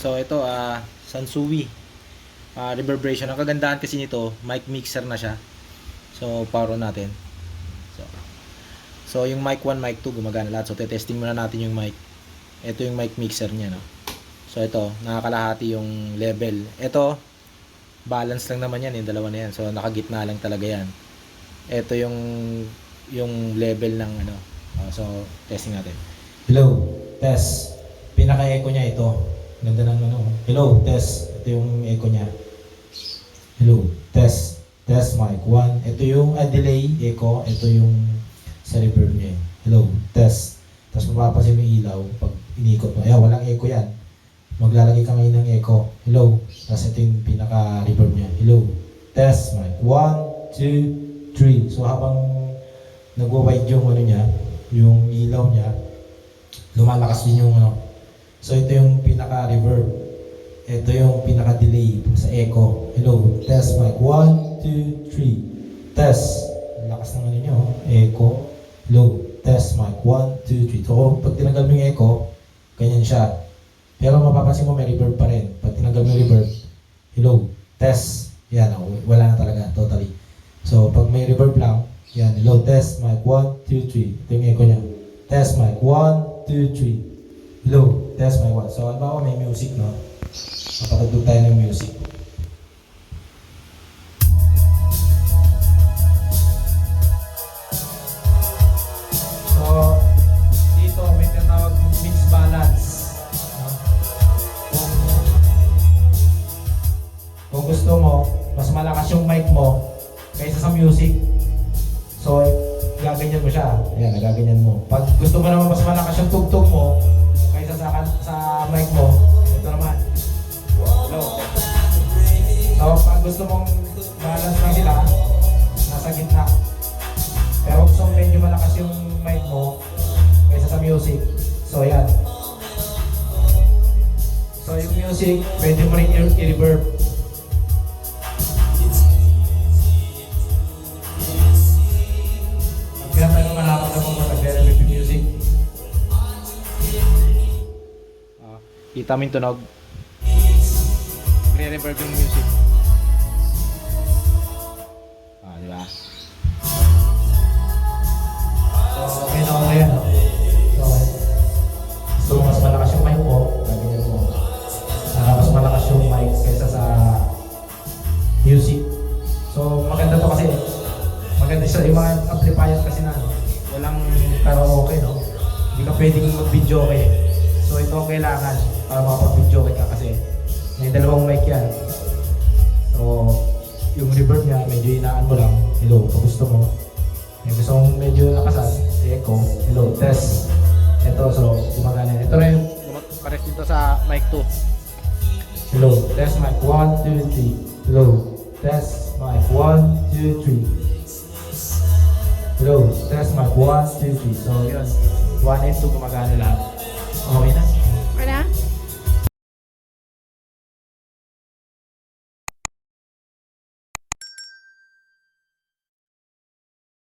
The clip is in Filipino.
So ito Sansui reverberation. Ang kagandahan kasi nito, mic mixer na siya. So power on natin. So yung mic 1, mic 2 gumagana lahat. So testing muna natin yung mic. Ito yung mic mixer niya, no. So ito, nakakalahati yung level. Ito balance lang naman yan, yung dalawa na yan. So nakagitna lang talaga yan. Ito yung level ng ano. So testing natin. Hello, test. Pinaka-echo niya ito. Ganda ng ano. Hello, test. Ito yung echo niya. Hello, test. Test mic 1. Ito yung delay echo. Ito yung sa reverb niya. Hello, test. Tapos mapapansin mo yung ilaw pag inikot mo. Ayan, walang echo yan. Maglalagay ka ngayon ng echo. Hello. Tapos ito yung pinaka-reverb niya. Hello, test mic 1, 2, 3. So habang nagwa-wide yung ano niya, yung ilaw niya, lumalakas din yung ano. So ito yung pinaka-reverb. Ito yung pinaka-delay sa echo. Hello, test mic 1, 2, 3. Test. Lakas ng ano nyo, echo. Hello, test mic 1, 2, 3. So pag tinanggal mo yung echo, ganyan siya. Pero mapapansin mo may reverb pa rin. Pag tinanggal mo yung reverb, hello, test. Yan, wala na talaga, totally. So pag may reverb lang, yan, hello, test mic 1, 2, 3. Ito yung echo niya. Test mic 1, 2, 3. Hello, test mic 1. So halimbawa may music, no? Mapatugtog tayo ng music. So dito may tinatawag mix balance, no? Kung gusto mo mas malakas yung mic mo kaysa sa music, so gaganyan mo siya. Ayan, nagaganyan mo. Pag gusto mo naman mas malakas yung tugtog mo kaysa sa mic mo, ito naman. Hello. So pag gusto mong balance lang sila, nasa gitna. Pero gusto mong medyo malakas yung mic mo kaysa sa music, so yan. So yung music, pwede mo rin i-reverb. Kaya tayo malaman na kung mag-reverb yung music. Kita mo yung tunog. Re-reverb yung music. Di ba? So, okay na okay yan. So, gusto mo mas malakas yung mic mo, ganyan mo. Mas malakas yung mic kaysa sa music. So, maganda to kasi. Maganda siya yung mga amplifier kasi na walang karaoke, no? Hindi ka pwedeng mag-video okay. So, ito ang kailangan para makapag-video ka kasi may dalawang mic yan. So, yung reverb niya, medyo inaan mo lang. Hello, kung gusto mo. Yung gusto mong medyo nakasan, echo. Hello, test. Ito, so, gumagana. Ito rin, pares dito sa mic 2. Hello, test mic 1, 2, 3. Hello, test mic 1, 2, 3. Hello, test mic 1, 2, 3. So, yun. 1 and 2 gumagana lahat. Okay na?